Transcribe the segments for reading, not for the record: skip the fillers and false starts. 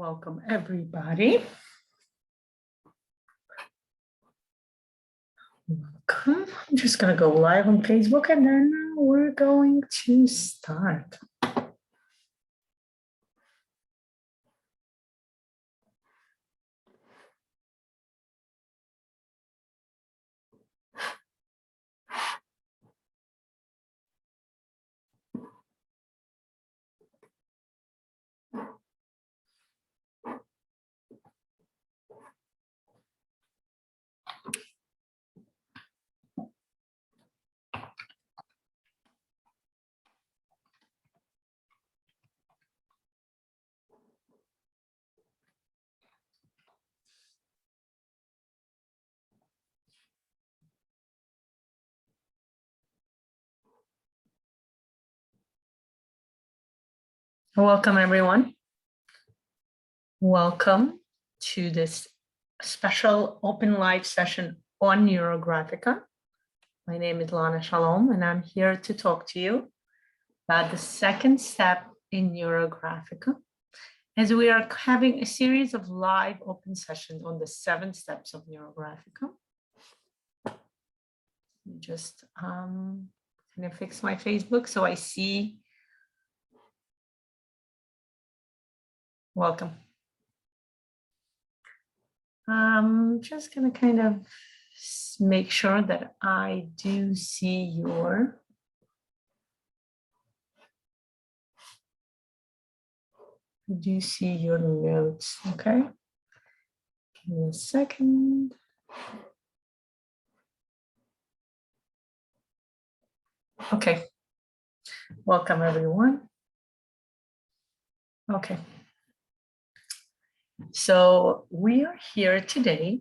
Welcome, everybody. Welcome. I'm just going to go live on Facebook and then we're going to start. Welcome, everyone. Welcome to this special open live session on Neurographica. My name is Lana Shalom, and I'm here to talk to you about the second step in Neurographica, as we are having a series of live open sessions on the 7 steps of Neurographica. Just kind of fix my Facebook so I see. Welcome. I'm just going to kind of make sure that I do see your notes. Okay. Give me a second. Okay. Welcome, everyone. Okay. So we are here today.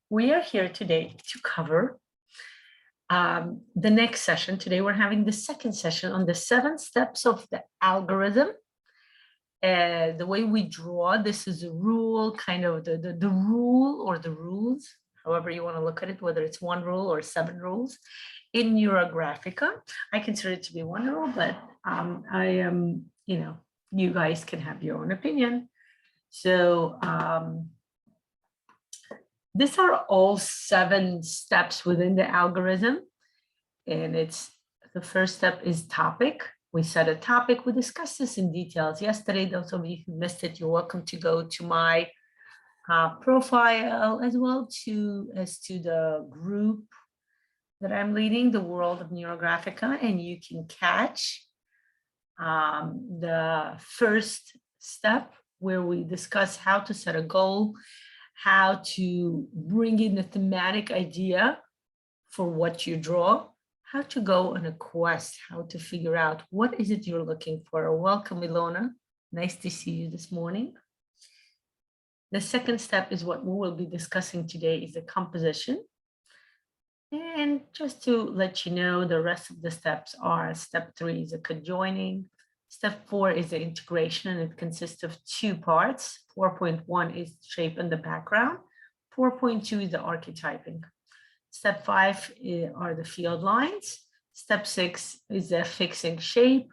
We are here today to cover the next session. Today we're having the second session on the 7 steps of the algorithm. The way we draw, this is a rule, kind of the rule or the rules, however you want to look at it, whether it's 1 rule or 7 rules in Neurographica. I consider it to be 1 rule, but I am, you guys can have your own opinion. So these are all 7 steps within the algorithm. And the first step is topic. We set a topic. We discussed this in details yesterday. Those of you who missed it, you're welcome to go to my profile as well as to the group that I'm leading, the World of Neurographica, and you can catch the first step where we discuss how to set a goal, how to bring in the thematic idea for what you draw, how to go on a quest, how to figure out what is it you're looking for. Welcome, Lana. Nice to see you this morning. The second step is what we will be discussing today is the composition. And just to let you know, the rest of the steps are step 3 is a conjoining. Step 4 is the integration, and it consists of 2 parts. 4.1 is shape and the background. 4.2 is the archetyping. Step 5 are the field lines. Step 6 is the fixing shape.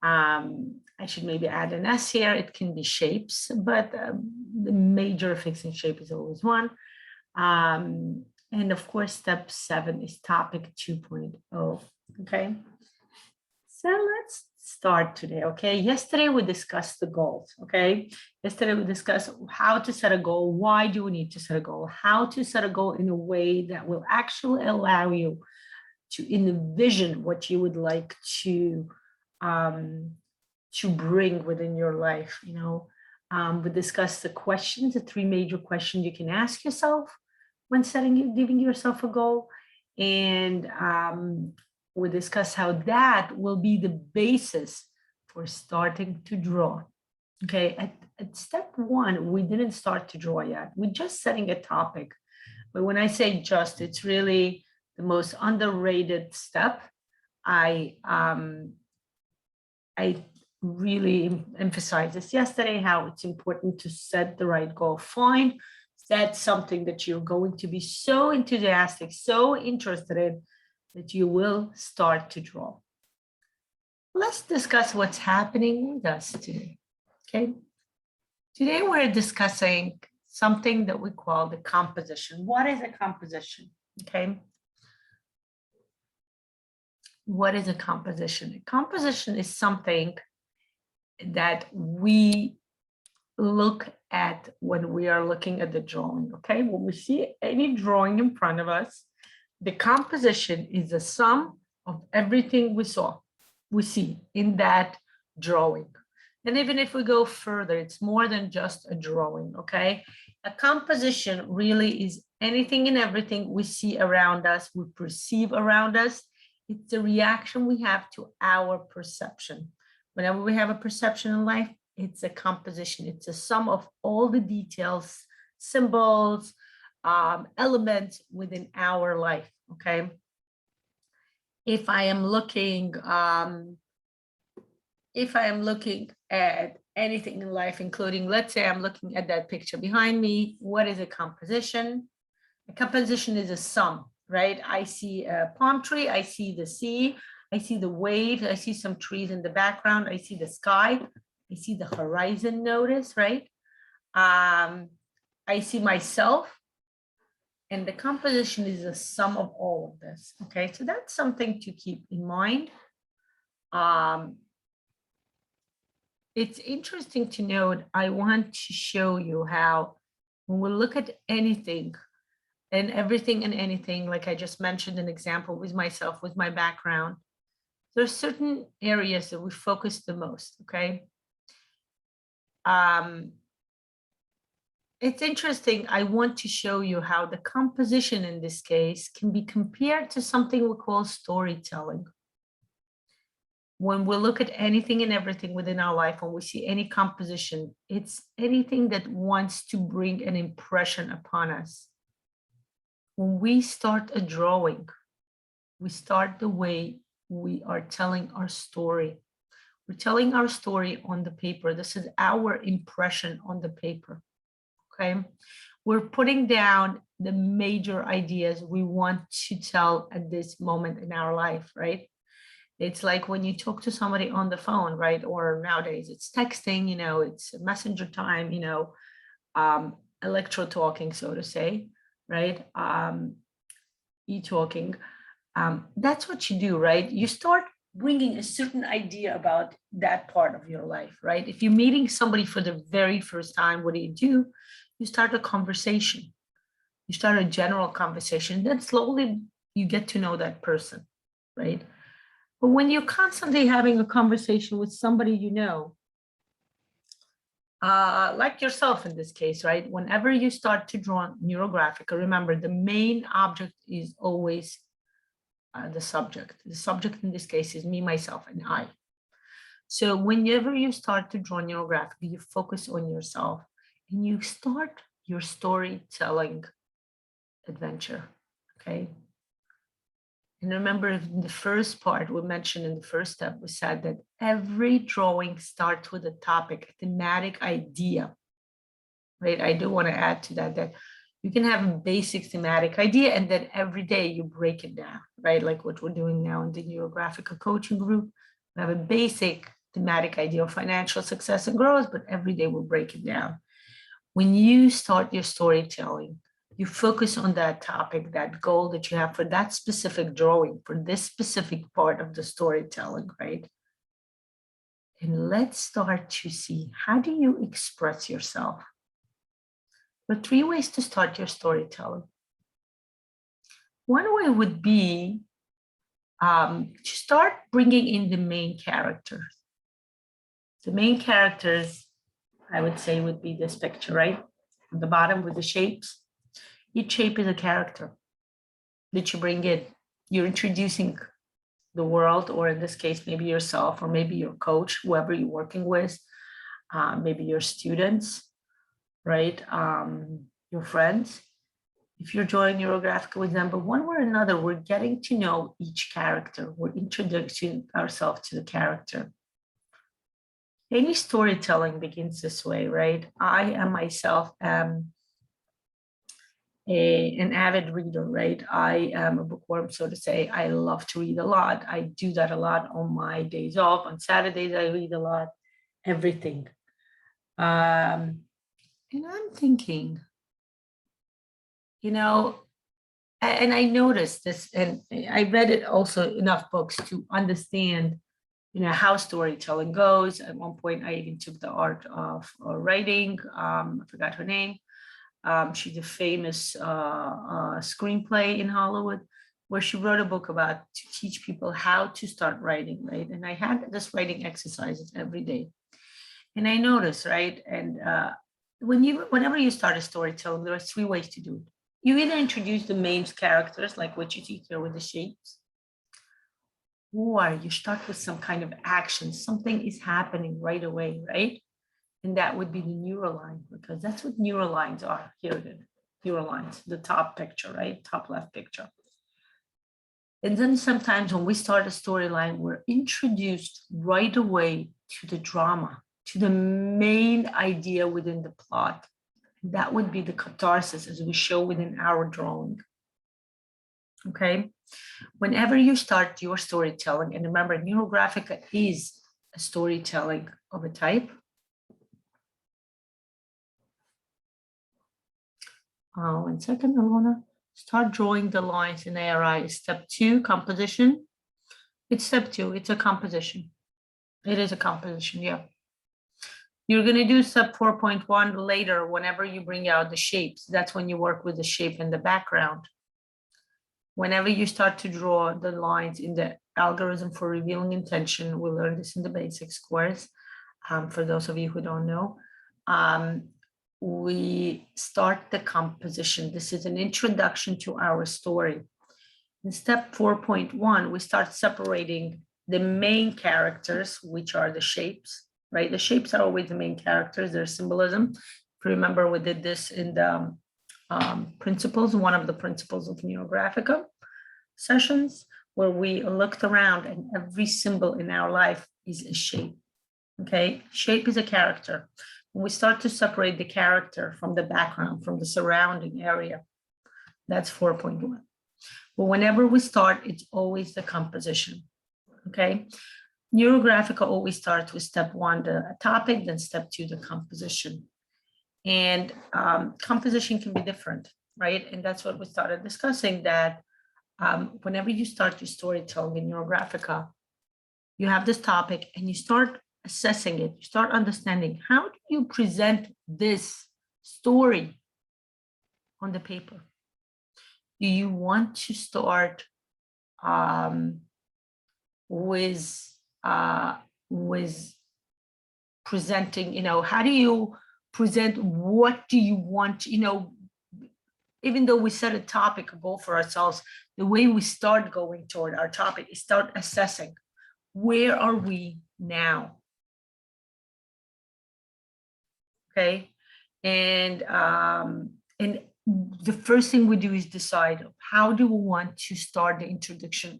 I should maybe add an S here. It can be shapes, but the major fixing shape is always 1. And of course, step 7 is topic 2.0. Okay. So let's start today. Okay. Yesterday we discussed the goals. Okay. Yesterday we discussed how to set a goal. Why do we need to set a goal? How to set a goal in a way that will actually allow you to envision what you would like to bring within your life. We discussed the questions, the 3 major questions you can ask yourself when giving yourself a goal. And we discuss how that will be the basis for starting to draw. Okay, at step 1, we didn't start to draw yet. We're just setting a topic. But when I say just, it's really the most underrated step. I really emphasized this yesterday, how it's important to set the right goal. That's something that you're going to be so enthusiastic, so interested in, that you will start to draw. Let's discuss what's happening with us today, okay? Today we're discussing something that we call the composition. What is a composition, okay? What is a composition? A composition is something that we look at when we are looking at the drawing, okay? When we see any drawing in front of us, the composition is the sum of everything we see in that drawing. And even if we go further, it's more than just a drawing, okay? A composition really is anything and everything we see around us, we perceive around us. It's the reaction we have to our perception. Whenever we have a perception in life, it's a composition. It's a sum of all the details, symbols, elements within our life, okay? If I am looking at anything in life, including, let's say I'm looking at that picture behind me, what is a composition? A composition is a sum, right? I see a palm tree, I see the sea, I see the waves, I see some trees in the background, I see the sky, I see the horizon, notice, right? I see myself, and the composition is a sum of all of this, okay? So that's something to keep in mind. It's interesting to note, I want to show you how when we look at anything and everything and anything, like I just mentioned an example with myself, with my background, there are certain areas that we focus the most, okay? It's interesting. I want to show you how the composition in this case can be compared to something we call storytelling. When we look at anything and everything within our life, when we see any composition, it's anything that wants to bring an impression upon us. When we start a drawing, we start the way we are telling our story. We're telling our story on the paper. This is our impression on the paper, okay? We're putting down the major ideas we want to tell at this moment in our life, right? It's like when you talk to somebody on the phone, right? Or nowadays it's texting, you know, it's messenger time, you know, electro talking, so to say, right? E-talking. That's what you do, right? You start bringing a certain idea about that part of your life, right? If you're meeting somebody for the very first time, what do? You start a conversation. You start a general conversation. Then slowly you get to know that person, right? But when you're constantly having a conversation with somebody you know, like yourself in this case, right? Whenever you start to draw Neurographica, remember the main object is always the subject. The subject in this case is me, myself, and I. So whenever you start to draw Neurographica, you focus on yourself and you start your storytelling adventure, okay? And remember, in the first part, we mentioned in the first step, we said that every drawing starts with a topic, a thematic idea, right? I do want to add to that, that you can have a basic thematic idea and then every day you break it down, right? Like what we're doing now in the Neurographica coaching group. We have a basic thematic idea of financial success and growth, but every day we'll break it down. When you start your storytelling, you focus on that topic, that goal that you have for that specific drawing, for this specific part of the storytelling, right? And let's start to see, how do you express yourself? There are 3 ways to start your storytelling. One way would be to start bringing in the main characters. The main characters, I would say, would be this picture, right? At the bottom with the shapes. Each shape is a character that you bring in. You're introducing the world, or in this case, maybe yourself, or maybe your coach, whoever you're working with, maybe your students, right? Your friends. If you're drawing Neurographica with them, but one way or another, we're getting to know each character. We're introducing ourselves to the character. Any storytelling begins this way, right? I am myself am an avid reader, right? I am a bookworm, so to say. I love to read a lot. I do that a lot on my days off. On Saturdays, I read a lot, everything. And I'm thinking, and I noticed this, and I read it also enough books to understand, how storytelling goes. At one point, I even took the art of writing. I forgot her name. She's a famous screenplay in Hollywood, where she wrote a book about to teach people how to start writing, right? And I had this writing exercises every day, and I noticed, right? And whenever you start a storytelling, there are three ways to do it. You either introduce the main characters, like what you see here with the shapes, or you start with some kind of action. Something is happening right away, right? And that would be the neuroline, because that's what neurolines are. Here it is, neurolines, the top picture, right? Top left picture. And then sometimes when we start a storyline, we're introduced right away to the drama, to the main idea within the plot. And that would be the catharsis, as we show within our drawing. Okay? Whenever you start your storytelling, and remember, Neurographica is a storytelling of a type. One second, Lana. Start drawing the lines in ARI. Step 2, composition. It's step 2. It's a composition. It is a composition, yeah. You're going to do step 4.1 later whenever you bring out the shapes. That's when you work with the shape in the background. Whenever you start to draw the lines in the algorithm for revealing intention, we learned this in the basics course. For those of you who don't know, we start the composition. This is an introduction to our story. In step 4.1, we start separating the main characters, which are the shapes, right? The shapes are always the main characters, their symbolism. If you remember, we did this in the principles, one of the principles of Neurographica sessions, where we looked around and every symbol in our life is a shape, okay? Shape is a character. When we start to separate the character from the background, from the surrounding area, that's 4.1. But whenever we start, it's always the composition, okay? Neurographica always starts with step 1, the topic, then step 2, the composition. And composition can be different, right? And that's what we started discussing, that whenever you start your storytelling in Neurographica, you have this topic and you start assessing it, you start understanding, how do you present this story on the paper? Do you want to start with presenting, how do you present, what do you want, even though we set a topic, a goal for ourselves, the way we start going toward our topic is start assessing, where are we now? Okay, and the first thing we do is decide, how do we want to start the introduction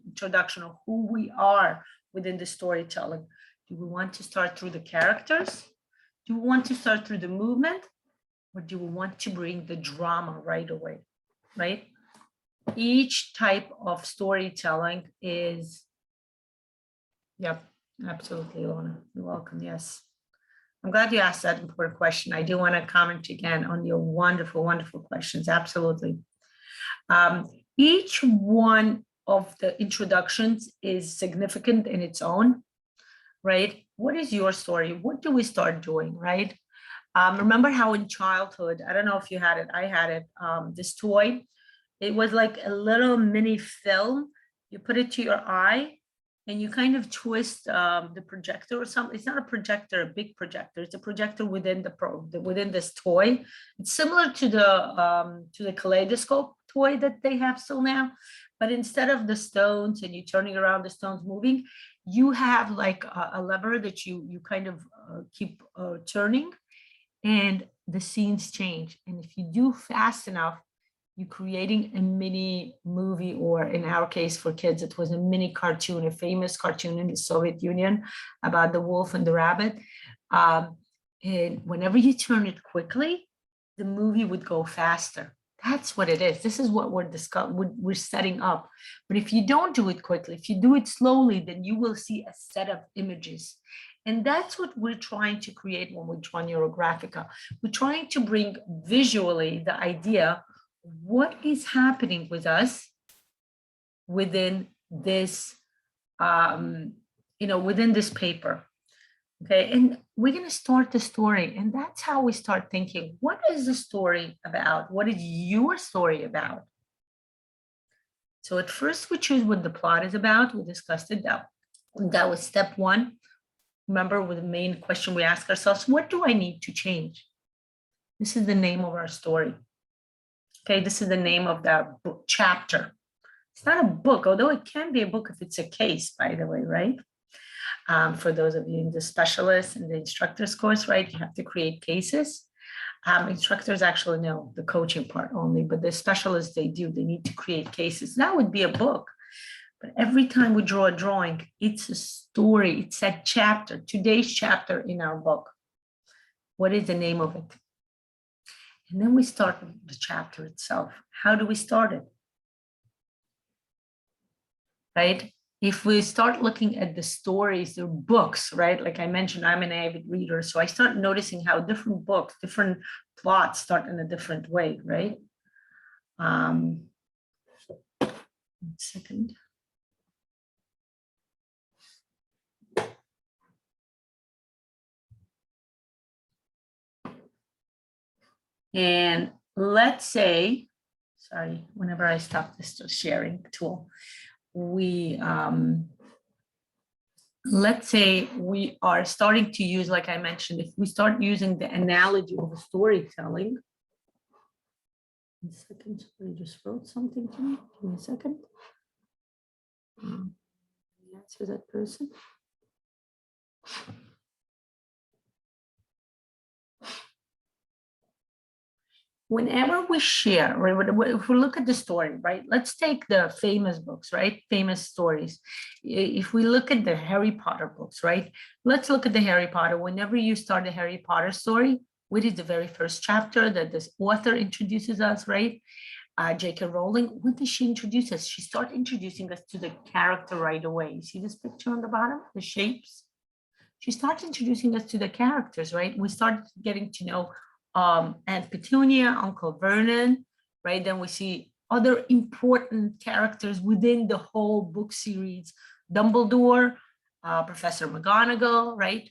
of who we are within the storytelling? Do we want to start through the characters? Do we want to start through the movement? Or do we want to bring the drama right away, right? Each type of storytelling is, yep, absolutely, Lana. You're welcome, yes. I'm glad you asked that important question. I do want to comment again on your wonderful, wonderful questions, absolutely. Each one of the introductions is significant in its own, right? What is your story? What do we start doing, right? Remember how in childhood, I don't know if you had it, I had it, this toy, it was like a little mini film. You put it to your eye and you kind of twist the projector or something. It's not a projector, a big projector. It's a projector within within this toy. It's similar to the kaleidoscope toy that they have still now, but instead of the stones and you turning around, the stones moving, you have like a lever that you kind of keep turning, and the scenes change. And if you do fast enough, you're creating a mini movie, or in our case for kids, it was a mini cartoon, a famous cartoon in the Soviet Union about the wolf and the rabbit. And whenever you turn it quickly, the movie would go faster. That's what it is. This is what we're setting up. But if you don't do it quickly, if you do it slowly, then you will see a set of images. And that's what we're trying to create when we draw Neurographica. We're trying to bring visually the idea, what is happening with us within this, within this paper. Okay, and we're going to start the story. And that's how we start thinking, what is the story about? What is your story about? So at first we choose what the plot is about. We discussed it. That was step one. Remember, with the main question we ask ourselves, what do I need to change? This is the name of our story. Okay, this is the name of the book chapter. It's not a book, although it can be a book if it's a case, by the way, right? For those of you in the specialists and the instructors course, right, you have to create cases. Instructors actually know the coaching part only, but the specialists, they need to create cases. That would be a book. But every time we draw a drawing, it's a story, it's a chapter, today's chapter in our book. What is the name of it? And then we start with the chapter itself. How do we start it? Right? If we start looking at the stories, the books, right? Like I mentioned, I'm an avid reader. So I start noticing how different books, different plots start in a different way, right? 1 second. And let's say, sorry, whenever I stop this sharing tool, let's say we are starting to use, like I mentioned, if we start using the analogy of storytelling. 1 second, I just wrote something to me. Give me a second. Answer that person. Whenever we share, right, if we look at the story, right, let's take the famous books, right, famous stories. If we look at the Harry Potter books, right, let's look at the Harry Potter. Whenever you start a Harry Potter story, what is the very first chapter that this author introduces us, right? J.K. Rowling, what does she introduce us? She starts introducing us to the character right away. You see this picture on the bottom, the shapes? She starts introducing us to the characters, right? We start getting to know Aunt Petunia, Uncle Vernon, right? Then we see other important characters within the whole book series, Dumbledore, Professor McGonagall, right?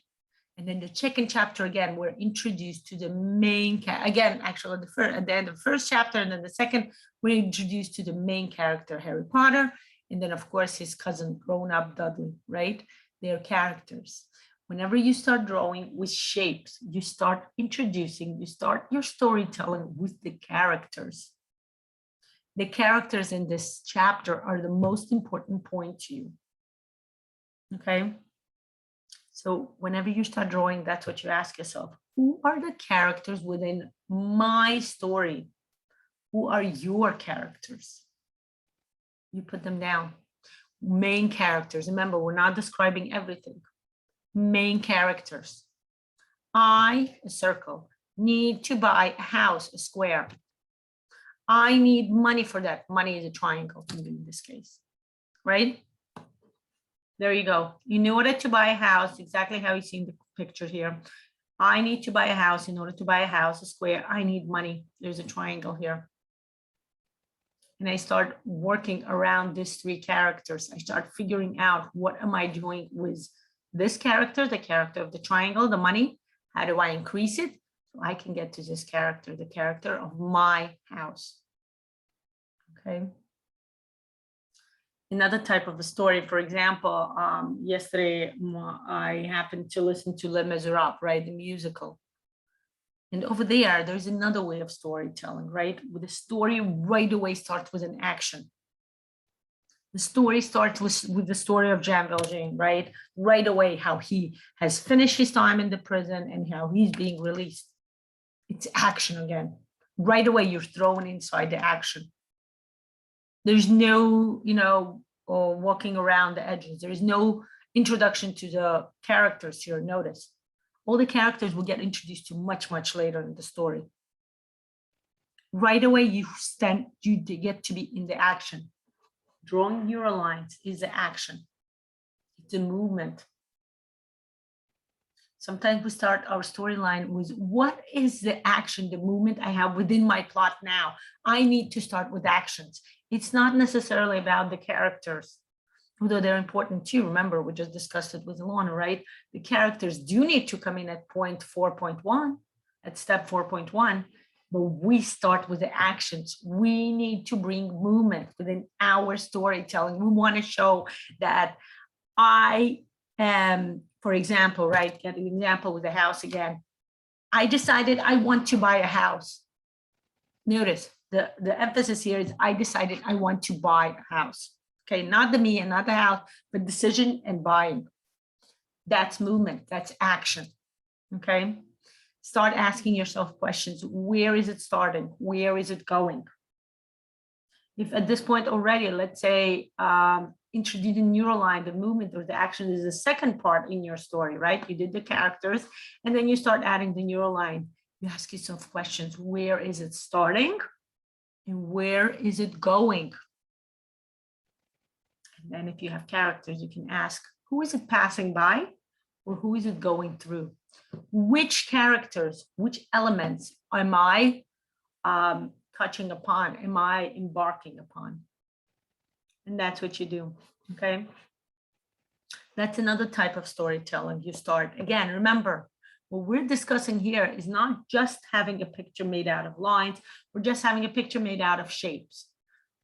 And then the second chapter, again, we're introduced to the main, again, actually at the end of the first chapter, and then the second, we're introduced to the main character, Harry Potter, and then of course his cousin, grown-up Dudley, right? They're characters. Whenever you start drawing with shapes, you start introducing, you start your storytelling with the characters. The characters in this chapter are the most important point to you, okay? So whenever you start drawing, that's what you ask yourself. Who are the characters within my story? Who are your characters? You put them down. Main characters. Remember, we're not describing everything. Main characters. I, a circle, need to buy a house, a square. I need money for that. Money is a triangle in this case, right? There you go. In order to buy a house, exactly how you see in the picture here. I need to buy a house. In order to buy a house, a square, I need money. There's a triangle here. And I start working around these three characters. I start figuring out, what am I doing with this character, the character of the triangle, the money? How do I increase it so I can get to this character, the character of my house? Okay. Another type of a story, for example, yesterday I happened to listen to Les Miserables, right, the musical. And over there's another way of storytelling, right? With the story right away starts with an action. The story starts with the story of Jean Valjean, right? Right away, how he has finished his time in the prison and how he's being released. It's action again. Right away, you're thrown inside the action. There's no, walking around the edges. There is no introduction to the characters here, notice. All the characters will get introduced to much, much later in the story. right away you get to be in the action. Drawing neural lines is the action. It's a movement. Sometimes we start our storyline with what is the action, the movement I have within my plot now. I need to start with actions. It's not necessarily about the characters, although they're important too. Remember, we just discussed it with Lana, right? The characters do need to come in at point 4.1, at step 4.1, but we start with the actions. We need to bring movement within our storytelling. We want to show that I am, for example, right, get an example with the house again. I decided I want to buy a house. Notice the emphasis here is I decided I want to buy a house. Okay, not the me and not the house, but decision and buying. That's movement, that's action. Okay, start asking yourself questions. Where is it starting? Where is it going? If at this point already, let's say, introducing neural line, the movement or the action is the second part in your story, right? You did the characters and then you start adding the neural line. You ask yourself questions. Where is it starting? And where is it going? And then if you have characters, you can ask, who is it passing by or who is it going through? Which characters, which elements am I touching upon? Am I embarking upon? And that's what you do, okay? That's another type of storytelling. You start, again, remember, what we're discussing here is not just having a picture made out of lines, we're just having a picture made out of shapes.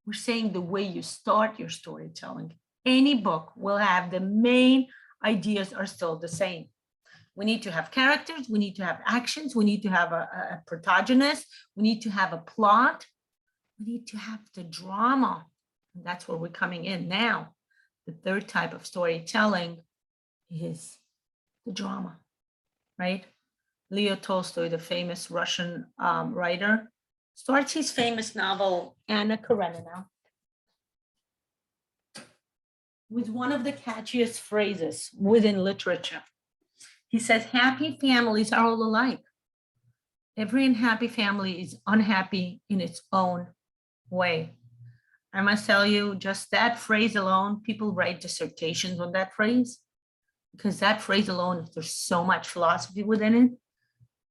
We're saying the way you start your storytelling. Any book will have the main ideas are still the same. We need to have characters, we need to have actions, we need to have a protagonist, we need to have a plot, we need to have the drama. And that's where we're coming in now. The third type of storytelling is the drama, right? Leo Tolstoy, the famous Russian writer, starts his famous novel, Anna Karenina, with one of the catchiest phrases within literature. He says, happy families are all alike. Every unhappy family is unhappy in its own way. I must tell you, just that phrase alone, people write dissertations on that phrase, because that phrase alone, there's so much philosophy within it.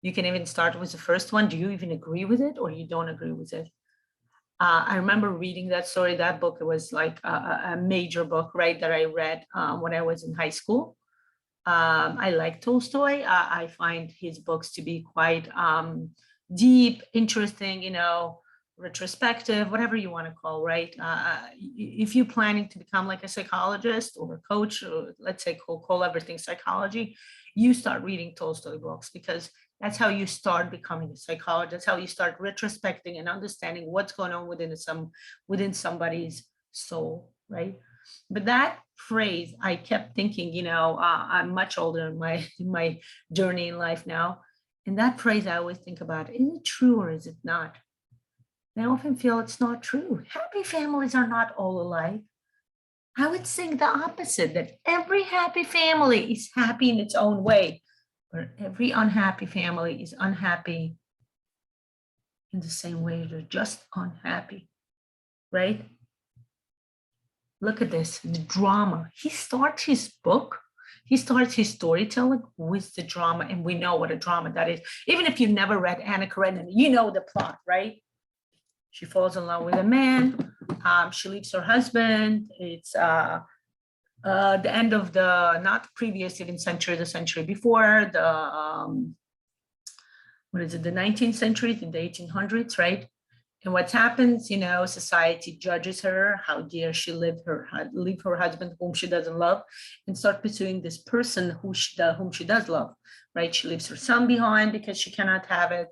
You can even start with the first one. Do you even agree with it or you don't agree with it? I remember reading that story, that book. It was like a major book, right, that I read when I was in high school. I like Tolstoy. I find his books to be quite deep, interesting, you know, retrospective, whatever you want to call, right? If you're planning to become like a psychologist or a coach, or let's say call everything psychology, you start reading Tolstoy books, because that's how you start becoming a psychologist. That's how you start retrospecting and understanding what's going on within somebody's soul, right? But that phrase, I kept thinking, you know, I'm much older in my journey in life now. And that phrase, I always think about, is it true or is it not? And I often feel it's not true. Happy families are not all alike. I would think the opposite, that every happy family is happy in its own way, but every unhappy family is unhappy in the same way. They're just unhappy, right? Look at this, the drama. He starts his book, he starts his storytelling with the drama, and we know what a drama that is. Even if you've never read Anna Karenina, you know the plot, right? She falls in love with a man. She leaves her husband. It's the end of the not previous even century, the century before, the what is it, the 19th century, in the 1800s, right? And what happens, you know, society judges her. How dare she leave her husband, whom she doesn't love, and start pursuing this person whom she does love, right? She leaves her son behind because she cannot have it.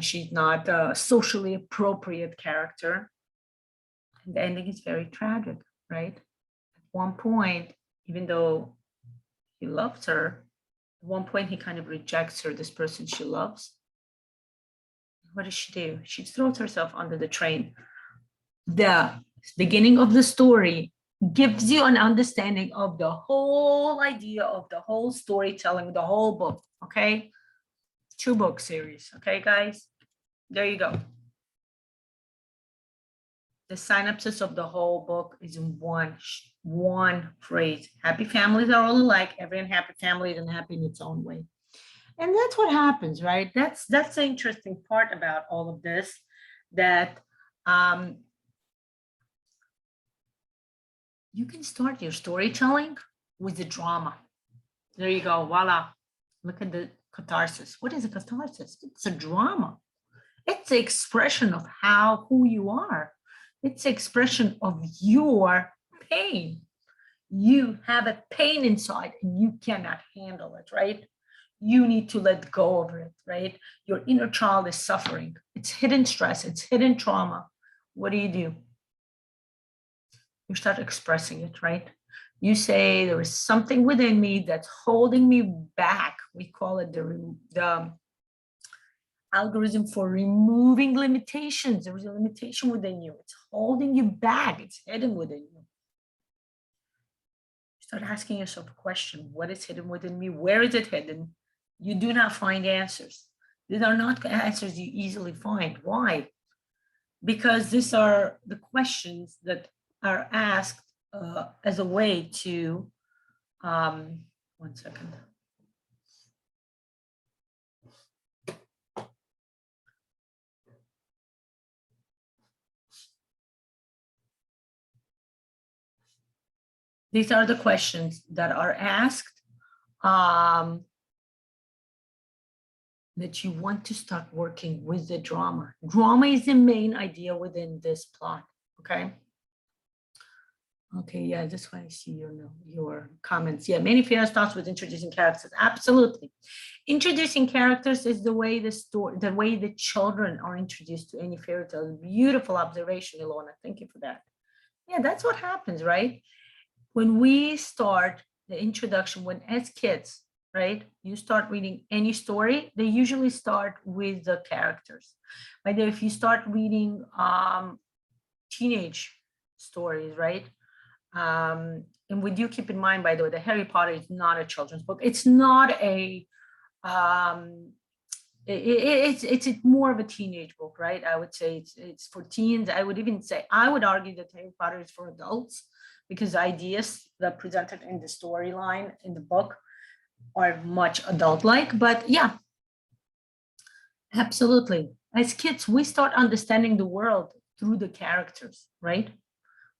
She's not a socially appropriate character. And the ending is very tragic, right? At one point, even though he loves her, at one point he kind of rejects her, this person she loves. What does she do? She throws herself under the train. The beginning of the story gives you an understanding of the whole idea of the whole storytelling, the whole book, okay? 2-book series, okay, guys? There you go. the synopsis of the whole book is in one phrase. Happy families are all alike. Every unhappy family is unhappy in its own way. And that's what happens, right? That's the interesting part about all of this, that you can start your storytelling with the drama. There you go, voila. Look at the catharsis. What is a catharsis? It's a drama. It's the expression of who you are. It's the expression of your pain. You have a pain inside and you cannot handle it, right? You need to let go of it, right? Your inner child is suffering. It's hidden stress, it's hidden trauma. What do? You start expressing it, right? You say, there is something within me that's holding me back. We call it the algorithm for removing limitations. There is a limitation within you. It's holding you back. It's hidden within you. Start asking yourself a question. What is hidden within me? Where is it hidden? You do not find answers. These are not answers you easily find. Why? Because these are the questions that are asked as a way to, one second. These are the questions that are asked that you want to start working with the drama. Drama is the main idea within this plot, okay? Okay, yeah, just want to see your comments. Yeah, many fairy starts with introducing characters. Absolutely. Introducing characters is the way the way the children are introduced to any fairy tale. Beautiful observation, Ilona. Thank you for that. Yeah, that's what happens, right? When we start the introduction, when as kids, right, you start reading any story, they usually start with the characters. But if you start reading teenage stories, right, and we do keep in mind, by the way, that Harry Potter is not a children's book. It's not a it's more of a teenage book, right? I would say it's for teens. I would argue that Harry Potter is for adults, because the ideas that presented in the storyline in the book are much adult-like. But yeah, absolutely. As kids, we start understanding the world through the characters, right?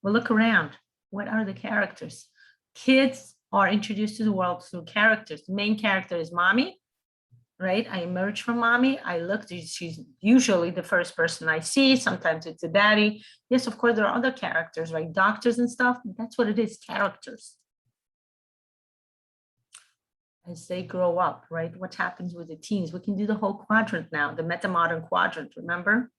We look around. What are the characters? Kids are introduced to the world through characters. The main character is mommy, right? I emerge from mommy. I look, she's usually the first person I see. Sometimes it's a daddy. Yes, of course, there are other characters, right? Doctors and stuff. That's what it is, characters. As they grow up, right? What happens with the teens? We can do the whole quadrant now, the meta-modern quadrant, remember?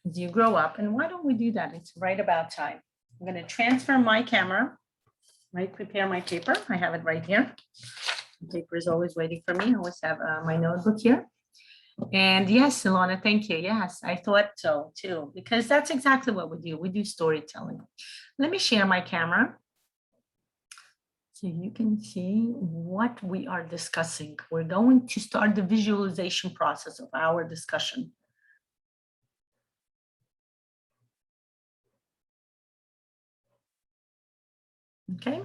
As you grow up, and why don't we do that? It's right about time. I'm going to transfer my camera, right? Prepare my paper. I have it right here. The paper is always waiting for me. I always have my notebook here. And yes, Lana, thank you. Yes, I thought so too, because that's exactly what we do. We do storytelling. Let me share my camera so you can see what we are discussing. We're going to start the visualization process of our discussion. Okay.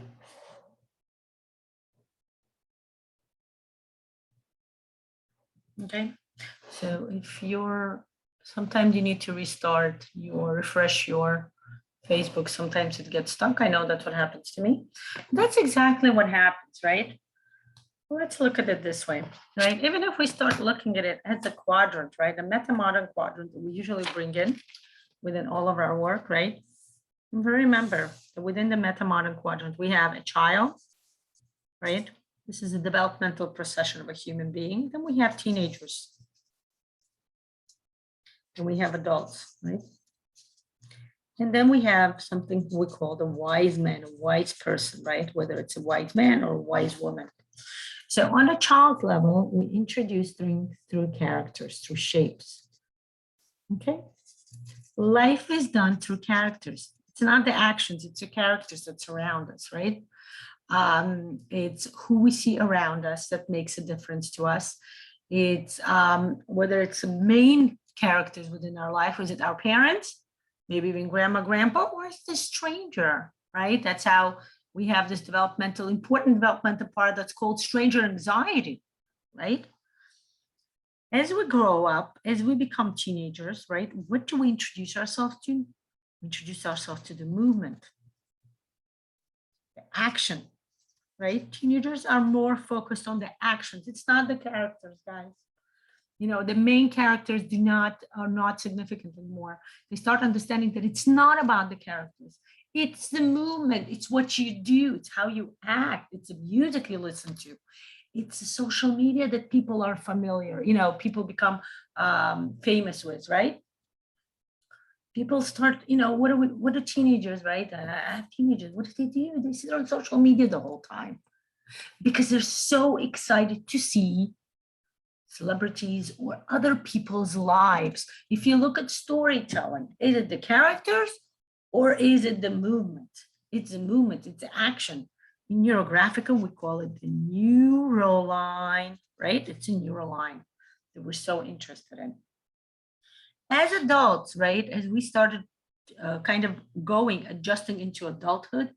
Okay. So if sometimes you need to restart refresh your Facebook. Sometimes it gets stuck. I know that's what happens to me. That's exactly what happens, right? Let's look at it this way, right? Even if we start looking at it as a quadrant, right? A meta-modern quadrant that we usually bring in within all of our work, right? Remember that within the meta-modern quadrant, we have a child, right? This is a developmental procession of a human being. Then we have teenagers. And we have adults, right? And then we have something we call the wise man, a wise person, right? Whether it's a wise man or a wise woman. So on a child level, we introduce things through characters, through shapes. Okay? Life is done through characters. It's not the actions, it's the characters that surround us, right? It's who we see around us that makes a difference to us. It's whether it's a main characters within our life? Was it our parents? Maybe even grandma, grandpa, or is it a stranger, right? That's how we have this important developmental part that's called stranger anxiety, right? As we grow up, as we become teenagers, right, what do we introduce ourselves to? We introduce ourselves to the movement, the action, right? Teenagers are more focused on the actions. It's not the characters, guys. You know, the main characters are not significant anymore. They start understanding that it's not about the characters. It's the movement. It's what you do. It's how you act. It's the music you listen to. It's the social media that people are familiar. You know, people become famous with, right? People start, you know, what are teenagers, right? I have teenagers. What do? They sit on social media the whole time because they're so excited to see celebrities or other people's lives. If you look at storytelling, is it the characters or is it the movement? It's the movement, it's the action. In Neurographica, we call it the neuroline, right? It's a neuroline that we're so interested in. As adults, right, as we started kind of adjusting into adulthood,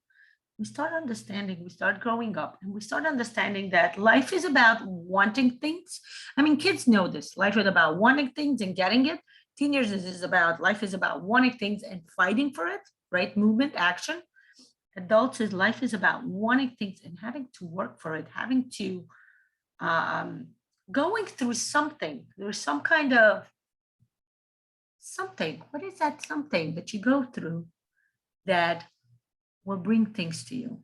we start growing up, and we start understanding that life is about wanting things. I mean, kids know this. Life is about wanting things and getting it. Life is about wanting things and fighting for it, right? Movement, action. Adults, life is about wanting things and having to work for it, having to, going through something. There's some kind of something. What is that something that you go through that will bring things to you,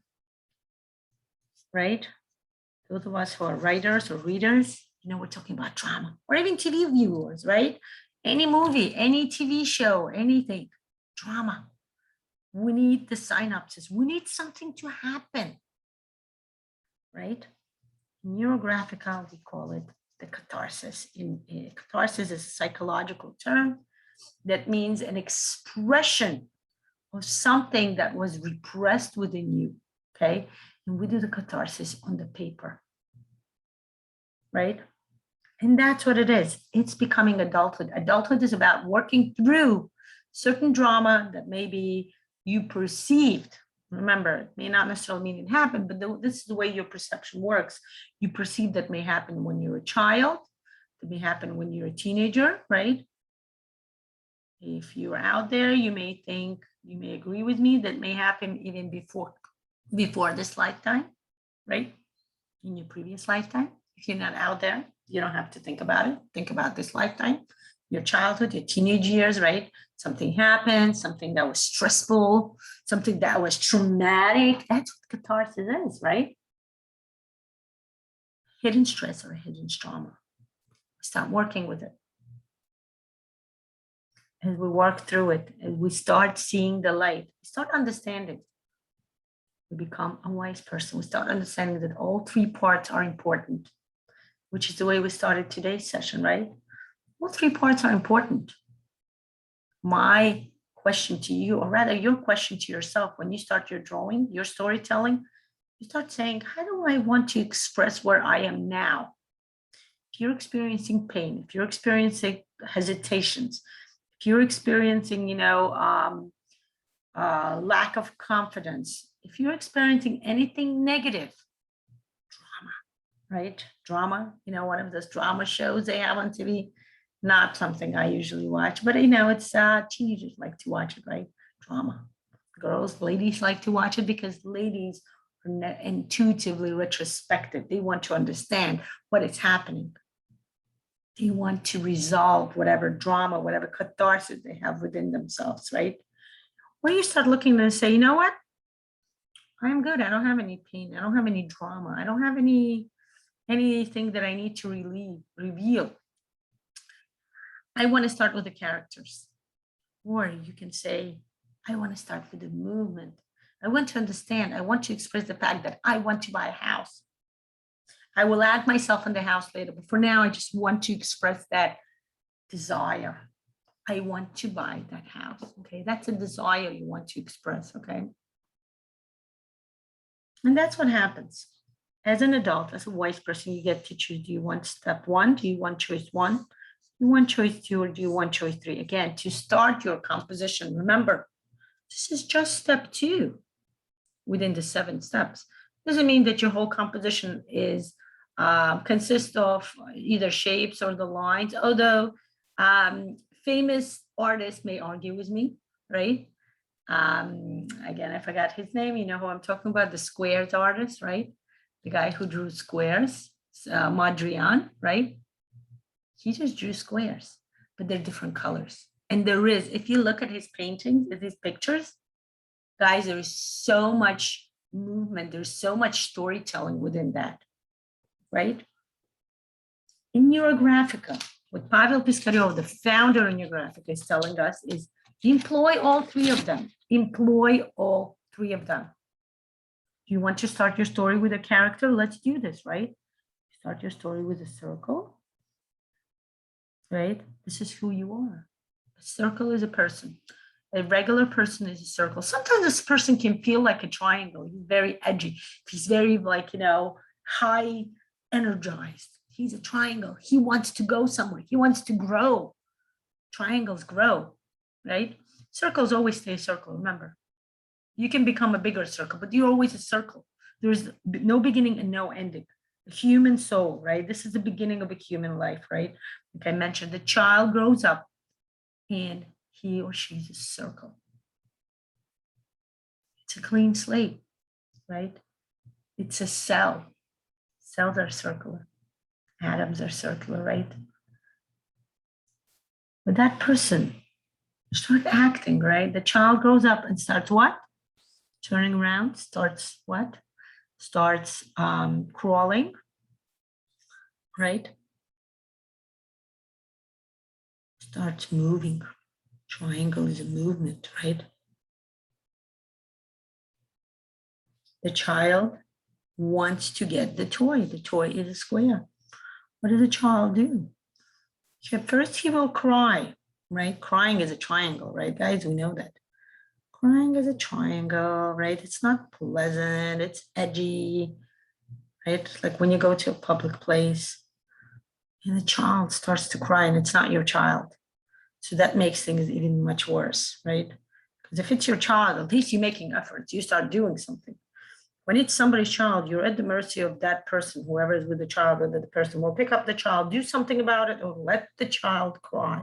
right? Those of us who are writers or readers, you know, we're talking about drama, or even TV viewers, right? Any movie, any TV show, anything, drama. We need the synapses. We need something to happen, right? In Neurographica, we call it the catharsis. Catharsis is a psychological term that means an expression of something that was repressed within you, okay? And we do the catharsis on the paper, right? And that's what it is. It's becoming adulthood. Adulthood is about working through certain drama that maybe you perceived. Remember, it may not necessarily mean it happened, but this is the way your perception works. You perceive that may happen when you're a child, that may happen when you're a teenager, right? If you're out there, you may agree with me that may happen even before this lifetime, right? In your previous lifetime. If you're not out there, you don't have to think about it. Think about this lifetime, your childhood, your teenage years, right? Something happened, something that was stressful, something that was traumatic. That's what catharsis is, right? Hidden stress or hidden trauma. Start working with it. As we work through it, as we start seeing the light, we start understanding. We become a wise person. We start understanding that all three parts are important, which is the way we started today's session, right? All three parts are important. My question to you, or rather your question to yourself, when you start your drawing, your storytelling, you start saying, how do I want to express where I am now? If you're experiencing pain, if you're experiencing hesitations, if you're experiencing, lack of confidence, if you're experiencing anything negative, drama, right? Drama, one of those drama shows they have on TV, not something I usually watch, but it's teenagers like to watch it, right? Drama. Girls, ladies like to watch it because ladies are intuitively retrospective. They want to understand what is happening. They want to resolve whatever drama, whatever catharsis they have within themselves, right? Or you start looking and say, you know what? I'm good. I don't have any pain. I don't have any drama. I don't have anything that I need to reveal. I want to start with the characters. Or you can say, I want to start with the movement. I want to understand. I want to express the fact that I want to buy a house. I will add myself in the house later, but for now, I just want to express that desire. I want to buy that house, okay? That's a desire you want to express, okay? And that's what happens. As an adult, as a wise person, you get to choose. Do you want step one? Do you want choice one? you want choice 2 or do you want choice 3? Again, to start your composition, remember, this is just step 2 within the 7 steps. Doesn't mean that your whole composition is consists of either shapes or the lines, although famous artists may argue with me, right? Again, I forgot his name. You know who I'm talking about, the squares artist, right? The guy who drew squares, Mondrian, right? He just drew squares, but they're different colors. And there is, if you look at his paintings, at his pictures, guys, there is so much movement. There's so much storytelling within that, right? In Neurographica, what Pavel Piskaryov, the founder of Neurographica, is telling us is employ all 3 of them. Employ all 3 of them. Do you want to start your story with a character? Let's do this, right? Start your story with a circle, right? This is who you are. A circle is a person. A regular person is a circle. Sometimes this person can feel like a triangle. He's very edgy. He's very like, high energized. He's a triangle. He wants to go somewhere. He wants to grow. Triangles grow, right? Circles always stay a circle, remember. You can become a bigger circle, but you're always a circle. There's no beginning and no ending. The human soul, right? This is the beginning of a human life, right? Like I mentioned, the child grows up and he or she's a circle. It's a clean slate, right? It's a cell. Cells are circular. Atoms are circular, right? But that person starts acting, right? The child grows up and starts what? Turning around, starts what? Starts crawling, right? Starts moving. Triangle is a movement, right? The child wants to get the toy. The toy is a square. What does the child do? At first, he will cry, right? Crying is a triangle, right, guys? We know that. Crying is a triangle, right? It's not pleasant. It's edgy, right? Like when you go to a public place and the child starts to cry and it's not your child. So that makes things even much worse, right? Because if it's your child, at least you're making efforts. You start doing something. When it's somebody's child, you're at the mercy of that person, whoever is with the child, whether the person will pick up the child, do something about it, or let the child cry.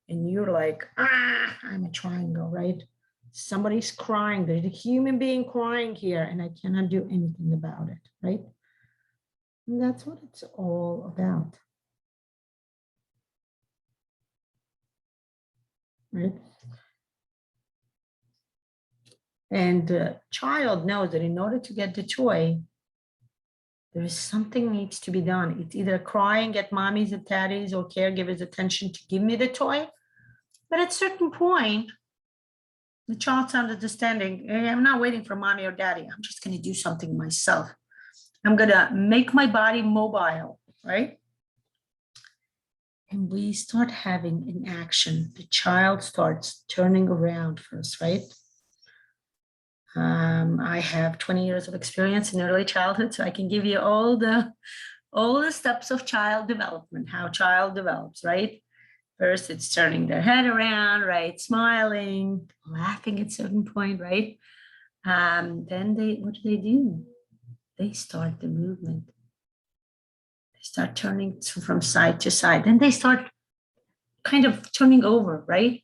And you're like, I'm a triangle, right? Somebody's crying. There's a human being crying here, and I cannot do anything about it, right? And that's what it's all about, right? And the child knows that in order to get the toy, there is something needs to be done. It's either crying at mommy's and daddy's or caregivers' attention to give me the toy. But at a certain point, the child's understanding, hey, I'm not waiting for mommy or daddy. I'm just going to do something myself. I'm going to make my body mobile, right? And we start having an action. The child starts turning around first, right? I have 20 years of experience in early childhood, so I can give you all the steps of child development, how child develops, right? First, it's turning their head around, right? Smiling, laughing at a certain point, right? Then what do? They start the movement. They start turning from side to side. Then they start kind of turning over, right?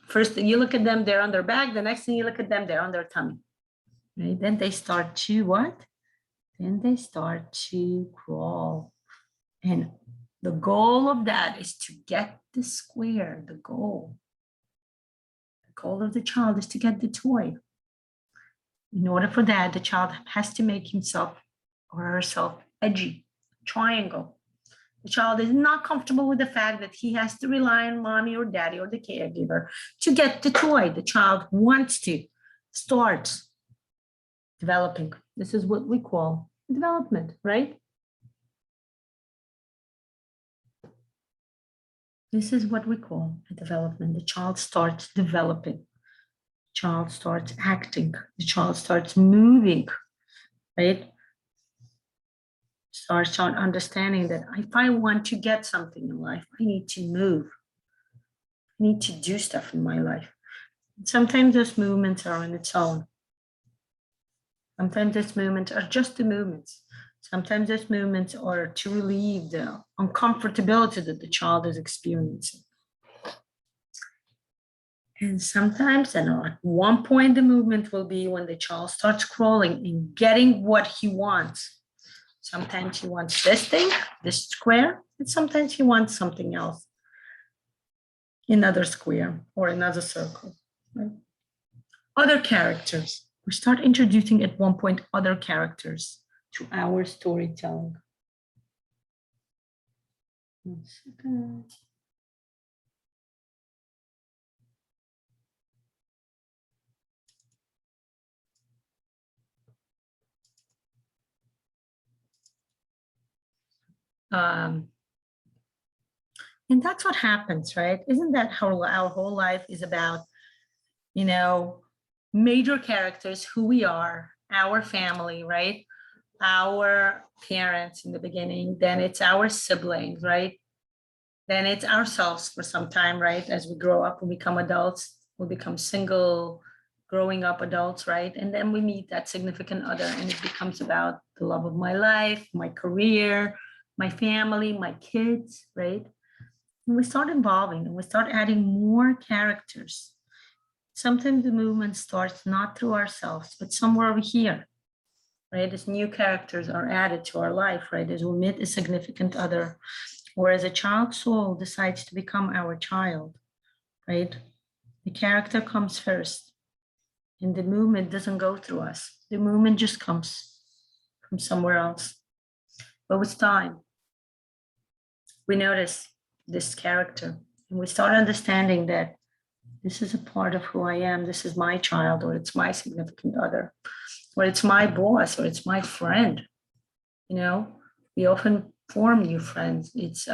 First, you look at them, they're on their back. The next thing you look at them, they're on their tummy. Right? Then they start to what? Then they start to crawl. And the goal of that is to get the square, the goal. The goal of the child is to get the toy. In order for that, the child has to make himself or herself edgy, triangle. The child is not comfortable with the fact that he has to rely on mommy or daddy or the caregiver to get the toy. The child wants to start developing. This is what we call development, right? This is what we call a development. The child starts developing. The child starts acting. The child starts moving, right? Starts on understanding that if I want to get something in life, I need to move. I need to do stuff in my life. Sometimes those movements are on its own. Sometimes those movements are just the movements. Sometimes those movements are to relieve the uncomfortability that the child is experiencing. And sometimes, and at one point, the movement will be when the child starts crawling and getting what he wants. Sometimes he wants this thing, this square, and sometimes he wants something else, another square or another circle. Right? Other characters. We start introducing at one point other characters to our storytelling. 1 second. And that's what happens, right? Isn't that how our whole life is about, major characters, who we are, our family, right? Our parents in the beginning, then it's our siblings, right? Then it's ourselves for some time, right? As we grow up and become adults, we become single, growing up adults, right? And then we meet that significant other, and it becomes about the love of my life, my career, my family, my kids, right? And we start evolving and we start adding more characters. Sometimes the movement starts not through ourselves, but somewhere over here, right? As new characters are added to our life, right? As we meet a significant other, or as a child soul decides to become our child, right? The character comes first, and the movement doesn't go through us. The movement just comes from somewhere else. But with time, we notice this character, and we start understanding that this is a part of who I am. This is my child, or it's my significant other, or it's my boss, or it's my friend. We often form new friends. It's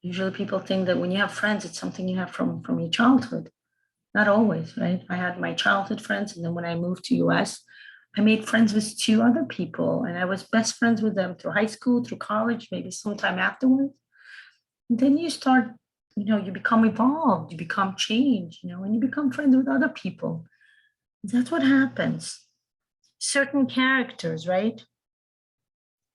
usually people think that when you have friends, it's something you have from your childhood. Not always, right? I had my childhood friends, and then when I moved to US, I made friends with 2 other people, and I was best friends with them through high school, through college, maybe sometime afterwards. And then you start, you become evolved, you become changed, and you become friends with other people. That's what happens. Certain characters, right,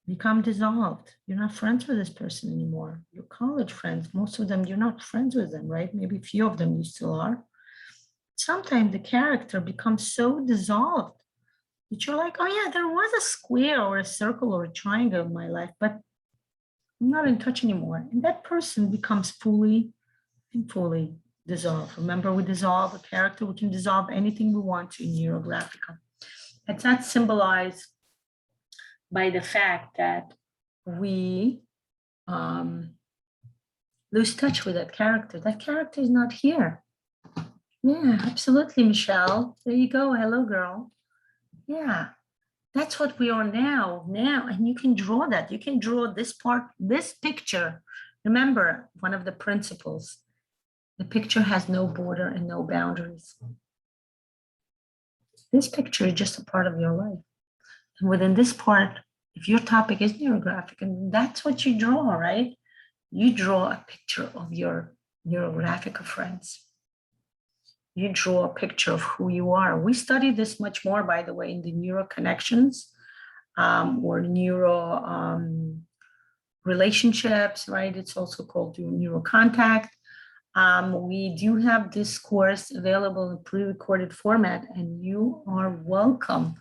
become dissolved. You're not friends with this person anymore. Your college friends, most of them, you're not friends with them, right? Maybe a few of them you still are. Sometimes the character becomes so dissolved that you're like, oh yeah, there was a square or a circle or a triangle in my life, but I'm not in touch anymore. And that person becomes fully dissolved. Remember, we dissolve a character, we can dissolve anything we want to in Neurographica. It's not symbolized by the fact that we lose touch with that character. That character is not here. Yeah, absolutely, Michelle. There you go. Hello, girl. Yeah, that's what we are now. And you can draw that. You can draw this part, this picture. Remember, one of the principles, the picture has no border and no boundaries. This picture is just a part of your life. And within this part, if your topic is neurographic, and that's what you draw, right? You draw a picture of your Neurographica friends. You draw a picture of who you are. We study this much more, by the way, in the neuro connections or neuro relationships, right? It's also called neuro contact. We do have this course available in pre-recorded format, and you are welcome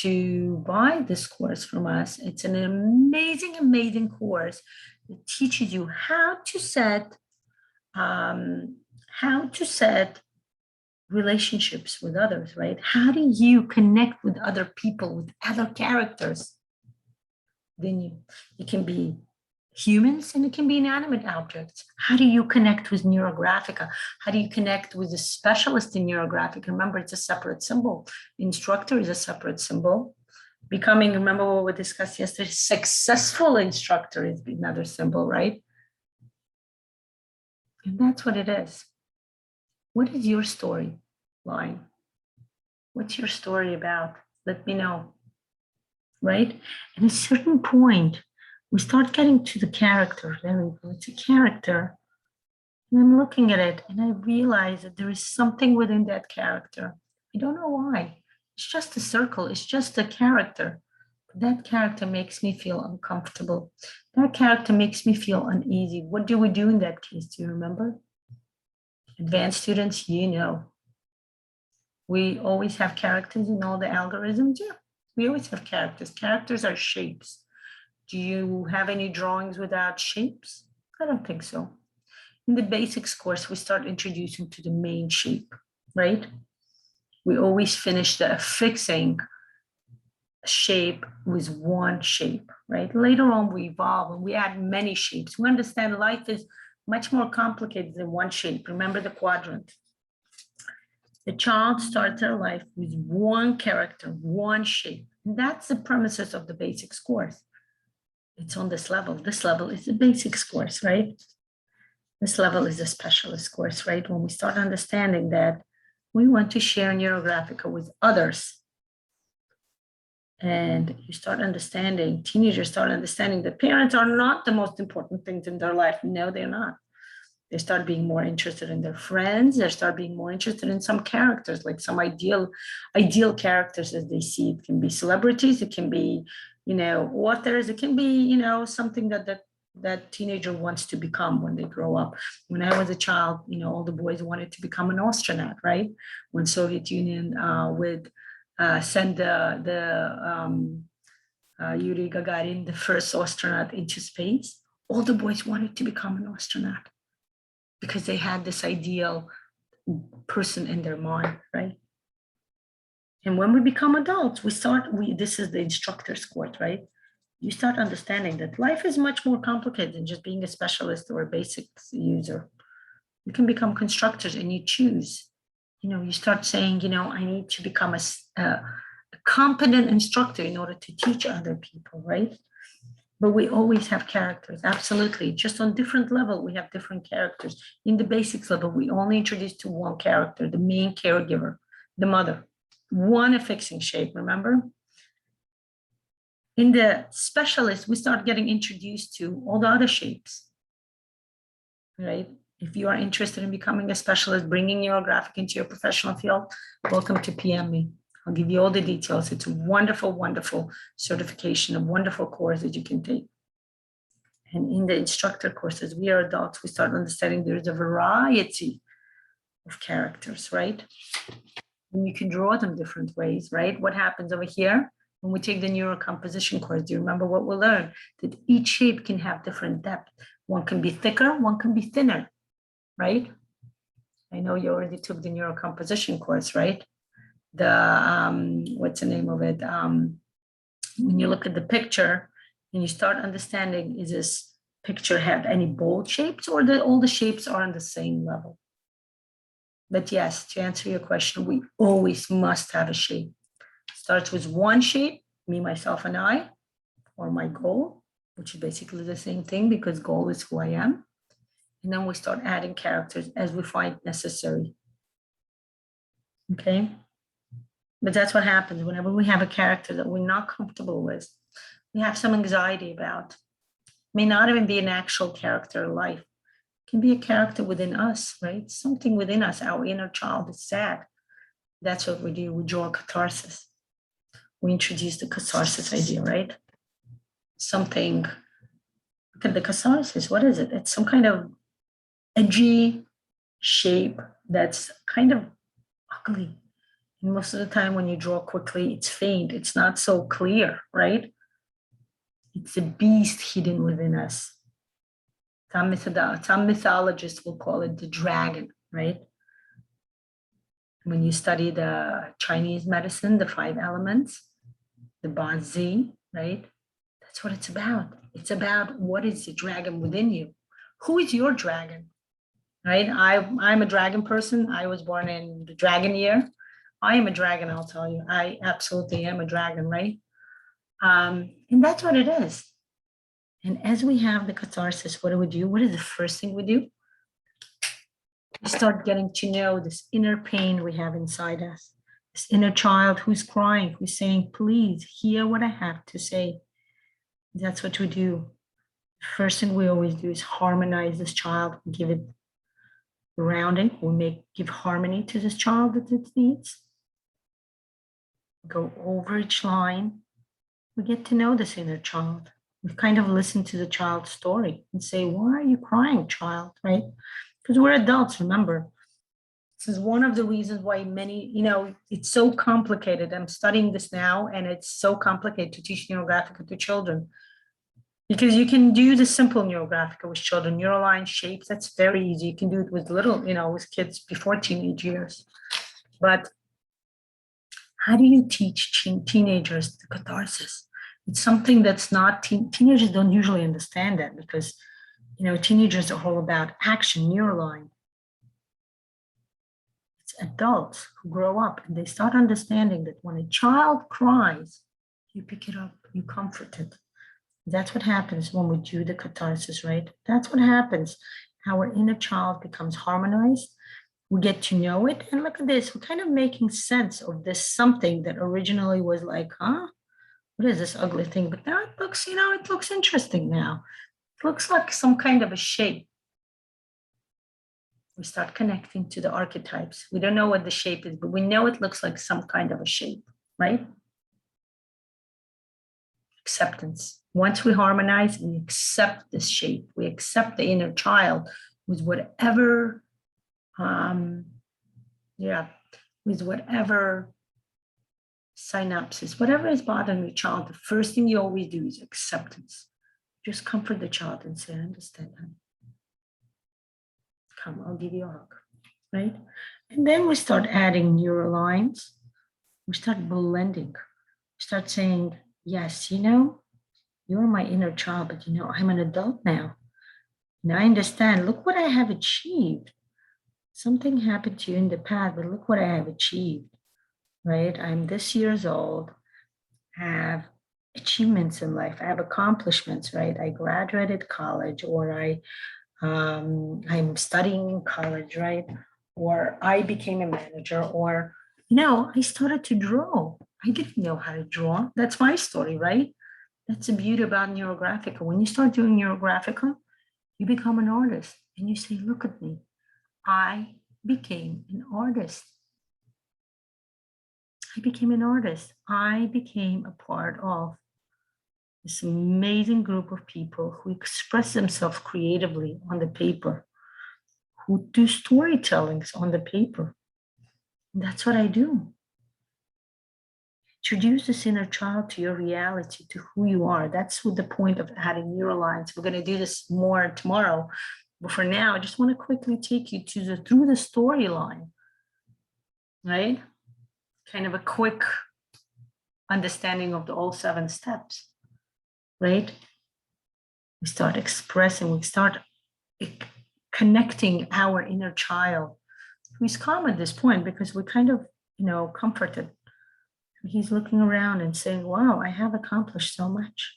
to buy this course from us. It's an amazing, amazing course that teaches you how to set relationships with others, right? How do you connect with other people, with other characters? Then you can be humans and it can be inanimate objects. How do you connect with Neurographica? How do you connect with a specialist in Neurographic? Remember, it's a separate symbol. Instructor is a separate symbol. Becoming, remember what we discussed yesterday, successful instructor is another symbol, right? And that's what it is. What is your story line? What's your story about? Let me know. right? At a certain point, we start getting to the character. There we go. It's a character. And I'm looking at it and I realize that there is something within that character. I don't know why. It's just a circle, it's just a character. But that character makes me feel uncomfortable. That character makes me feel uneasy. What do we do in that case? Do you remember? Advanced students, you know. We always have characters in all the algorithms. Yeah, we always have characters. Characters are shapes. Do you have any drawings without shapes? I don't think so. In the basics course, we start introducing to the main shape, right? We always finish the fixing shape with one shape, right? Later on, we evolve and we add many shapes. We understand life is much more complicated than one shape. Remember the quadrant. The child starts their life with one character, one shape. And that's the premises of the basics course. It's on this level. This level is the basics course, right? This level is a specialist course, right? When we start understanding that we want to share Neurographica with others. And you start understanding, teenagers start understanding that parents are not the most important things in their life. No, they're not. They start being more interested in their friends. They start being more interested in some characters, like some ideal characters as they see. It can be celebrities, it can be, authors, it can be, something that teenager wants to become when they grow up. When I was a child, all the boys wanted to become an astronaut, right? When Soviet Union would send Yuri Gagarin, the first astronaut, into space, all the boys wanted to become an astronaut because they had this ideal person in their mind, right? And when we become adults, this is the instructor's court, right? You start understanding that life is much more complicated than just being a specialist or a basics user. You can become constructors and you choose. You start saying, I need to become a competent instructor in order to teach other people, right? But we always have characters, absolutely. Just on different level, we have different characters. In the basics level, we only introduce to one character, the main caregiver, the mother. One affixing shape, remember? In the specialist, we start getting introduced to all the other shapes, right? If you are interested in becoming a specialist, bringing Neurographic into your professional field, welcome to PM me. I'll give you all the details. It's a wonderful, wonderful certification, a wonderful course that you can take. And in the instructor courses, we are adults, we start understanding there's a variety of characters, right? And you can draw them different ways, right? What happens over here when we take the neurocomposition course? Do you remember what we learned? That each shape can have different depth. One can be thicker, one can be thinner, right? I know you already took the neurocomposition course, right? What's the name of it? When you look at the picture and you start understanding, is this picture have any bold shapes or all the shapes are on the same level? But yes, to answer your question, we always must have a shape. It starts with one shape, me, myself, and I, or my goal, which is basically the same thing because goal is who I am. And then we start adding characters as we find necessary. Okay? But that's what happens whenever we have a character that we're not comfortable with, we have some anxiety about. It may not even be an actual character in life. It can be a character within us, right? Something within us, our inner child is sad. That's what we do. We draw a catharsis. We introduce the catharsis idea, right? Something, look at the catharsis. What is it? It's some kind of edgy shape that's kind of ugly. And most of the time when you draw quickly, it's faint. It's not so clear, right? It's a beast hidden within us. Some mythologists will call it the dragon, right? When you study the Chinese medicine, the 5 elements, the Banzi, right? That's what it's about. It's about what is the dragon within you? Who is your dragon, right? I'm a dragon person. I was born in the dragon year. I am a dragon, I'll tell you. I absolutely am a dragon, right? And that's what it is. And as we have the catharsis, what do we do? What is the first thing we do? We start getting to know this inner pain we have inside us. This inner child who's crying, who's saying, please hear what I have to say. That's what we do. First thing we always do is harmonize this child, give it grounding. We give harmony to this child that it needs. Go over each line. We get to know this inner child. We kind of listen to the child's story and say, why are you crying, child, right? Because we're adults, remember. This is one of the reasons why many, it's so complicated. I'm studying this now, and it's so complicated to teach Neurographica to children. Because you can do the simple Neurographica with children, neuroline shapes, that's very easy. You can do it with with kids before teenage years. But how do you teach teenagers the catharsis? It's something that's not, teenagers don't usually understand that because, teenagers are all about action, neuroline. It's adults who grow up and they start understanding that when a child cries, you pick it up, you comfort it. That's what happens when we do the catharsis, right? That's what happens. Our inner child becomes harmonized. We get to know it. And look at this, we're kind of making sense of this something that originally was like, what is this ugly thing? But now it looks, it looks interesting now. It looks like some kind of a shape. We start connecting to the archetypes. We don't know what the shape is, but we know it looks like some kind of a shape, right? Acceptance. Once we harmonize, we accept this shape. We accept the inner child with whatever, with whatever synapses, whatever is bothering the child. The first thing you always do is acceptance. Just comfort the child and say, I understand, honey. Come, I'll give you a hug, right? And then we start adding neurolines. We start blending. We start saying, yes, you're my inner child, but I'm an adult now. Now I understand, look what I have achieved. Something happened to you in the past, but look what I have achieved, right? I'm this years old, I have achievements in life, I have accomplishments, right? I graduated college, or I'm studying in college, right? Or I became a manager, or, I started to draw. I didn't know how to draw. That's my story, right? That's the beauty about Neurographica. When you start doing Neurographica, you become an artist and you say, look at me. I became an artist. I became an artist. I became a part of this amazing group of people who express themselves creatively on the paper, who do storytellings on the paper. And that's what I do. Introduce this inner child to your reality, to who you are. That's what the point of adding neurolines. We're going to do this more tomorrow. But for now, I just want to quickly take you through the storyline, right? Kind of a quick understanding of the all 7 steps, right? We start expressing, we start connecting our inner child, who's calm at this point because we kind of, comforted. He's looking around and saying, wow, I have accomplished so much.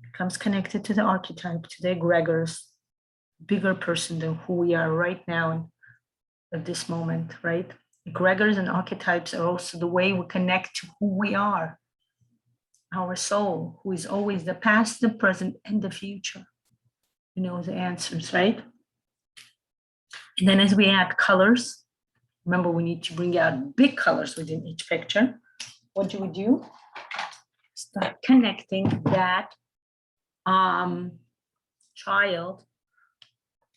Becomes connected to the archetype, to the egregors, bigger person than who we are right now at this moment, right? Egregors and archetypes are also the way we connect to who we are, our soul, who is always the past, the present, and the future. The answers, right? And then as we add colors, remember we need to bring out big colors within each picture. What do? Start connecting that child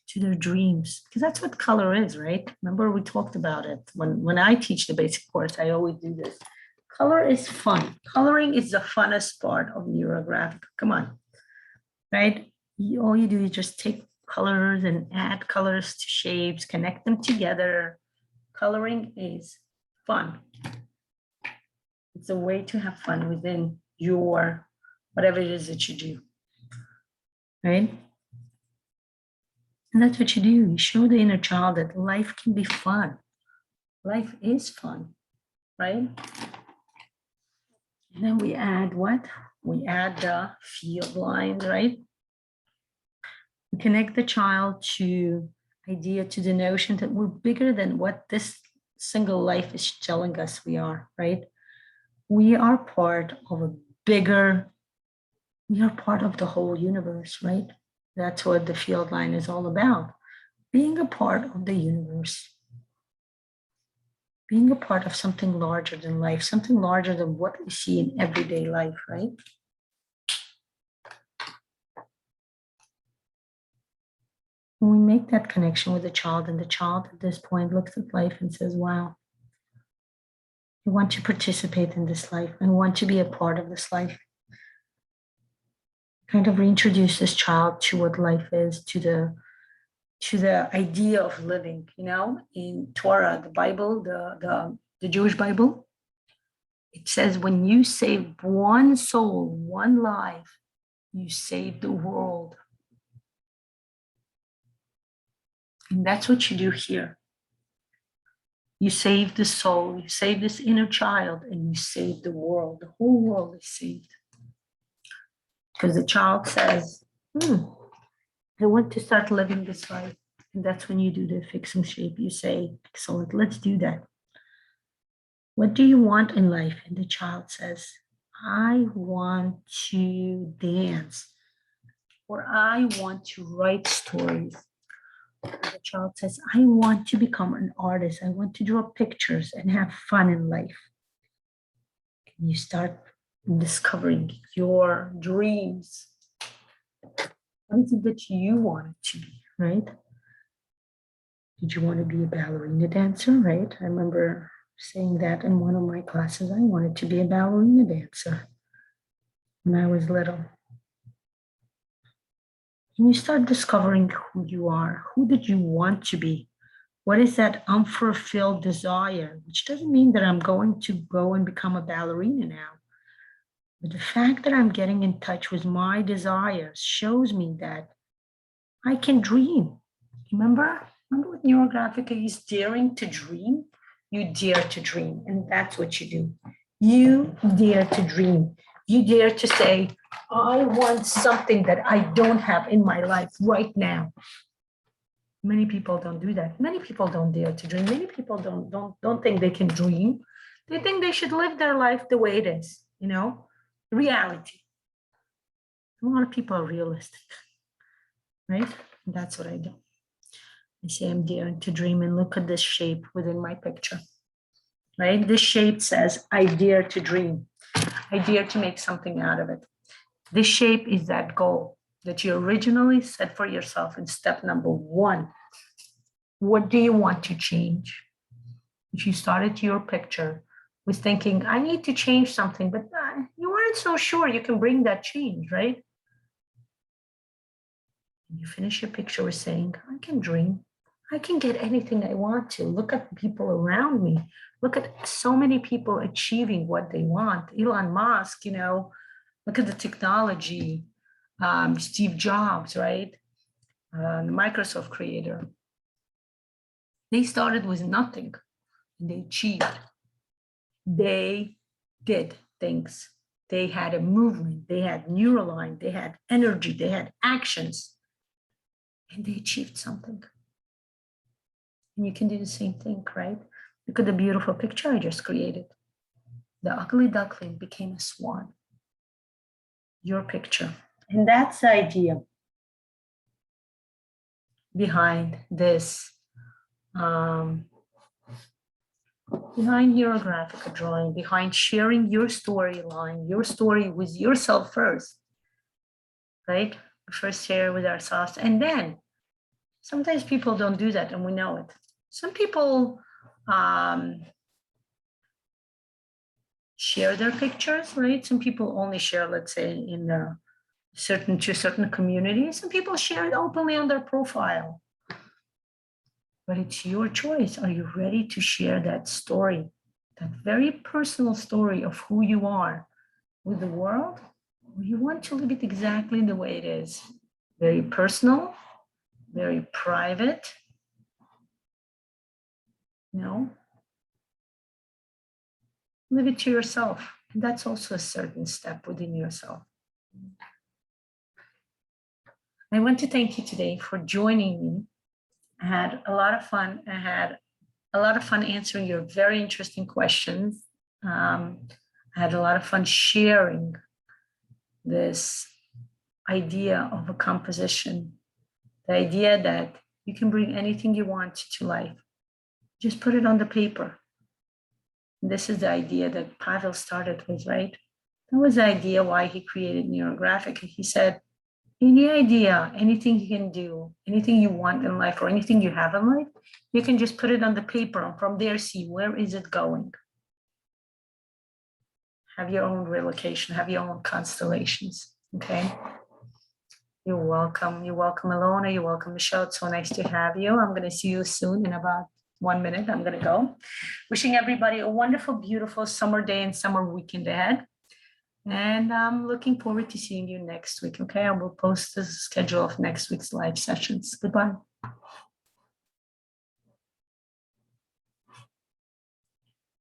to their dreams, because that's what color is, right? Remember we talked about it. When I teach the basic course, I always do this. Color is fun. Coloring is the funnest part of Neurographic. Come on, right? All you do is just take colors and add colors to shapes, connect them together. Coloring is fun. It's a way to have fun within your, whatever it is that you do, right? And that's what you do. You show the inner child that life can be fun. Life is fun, right? And then we add what? We add the field lines, right? We connect the child to the notion that we're bigger than what this single life is telling us we are, right? We are part of a bigger, we are part of the whole universe, right? That's what the field line is all about. Being a part of the universe, being a part of something larger than life, something larger than what we see in everyday life, right? When we make that connection with the child, and the child at this point looks at life and says, wow, I want to participate in this life. I want to be a part of this life. Kind of reintroduce this child to what life is, to the idea of living, you know, in Torah, the Bible, the Jewish Bible. It says when you save one soul, one life, you save the world. And that's what you do here. You save the soul, you save this inner child, and you save the world. The whole world is saved. Because the child says, I want to start living this life. And that's when you do the fixing shape. You say, excellent, let's do that. What do you want in life? And the child says, I want to dance, or I want to write stories. The child says, I want to become an artist. I want to draw pictures and have fun in life. And you start discovering your dreams. What is it that you want it to be, right? Did you want to be a ballerina dancer, right? I remember saying that in one of my classes. I wanted to be a ballerina dancer when I was little. And you start discovering who you are. Who did you want to be? What is that unfulfilled desire? Which doesn't mean that I'm going to go and become a ballerina now. But the fact that I'm getting in touch with my desires shows me that I can dream. Remember what Neurographica is daring to dream? You dare to dream, and that's what you do. You dare to dream. You dare to say, I want something that I don't have in my life right now. Many people don't do that. Many people don't dare to dream. Many people don't think they can dream. They think they should live their life the way it is, you know, reality. A lot of people are realistic, right? And that's what I do. I say I'm daring to dream, and look at this shape within my picture, right? This shape says, I dare to dream. I dare to make something out of it. This shape is that goal that you originally set for yourself in step number 1. What do you want to change? If you started your picture with thinking, I need to change something, but you weren't so sure you can bring that change, right? And you finish your picture with saying, I can dream. I can get anything I want to. Look at the people around me. Look at so many people achieving what they want. Elon Musk, you know, look at the technology. Steve Jobs, right? The Microsoft creator. They started with nothing and they achieved. They did things. They had a movement, they had neuroline, they had energy, they had actions, and they achieved something. And you can do the same thing, right? Look at the beautiful picture I just created. The ugly duckling became a swan. Your picture. And that's the idea behind this, behind Neurographic drawing, behind sharing your storyline, your story with yourself first, right? First share with ourselves. And then sometimes people don't do that and we know it. Some people share their pictures, right? Some people only share, let's say, in certain communities. Some people share it openly on their profile. But it's your choice. Are you ready to share that story, that very personal story of who you are with the world? Or you want to live it exactly the way it is? Very personal, very private. No. Live it to yourself. And that's also a certain step within yourself. I want to thank you today for joining me. I had a lot of fun. I had a lot of fun answering your very interesting questions. I had a lot of fun sharing this idea of a composition, the idea that you can bring anything you want to life. Just put it on the paper. This is the idea that Pavel started with, right? That was the idea why he created Neurographic. He said, any idea, anything you can do, anything you want in life or anything you have in life, you can just put it on the paper and from there see where is it going. Have your own relocation, have your own constellations, okay? You're welcome. You're welcome, Lana. You're welcome, Michelle. It's so nice to have you. I'm going to see you soon in about 1 minute. I'm going to go. Wishing everybody a wonderful, beautiful summer day and summer weekend ahead. And I'm looking forward to seeing you next week. Okay, I will post the schedule of next week's live sessions. Goodbye.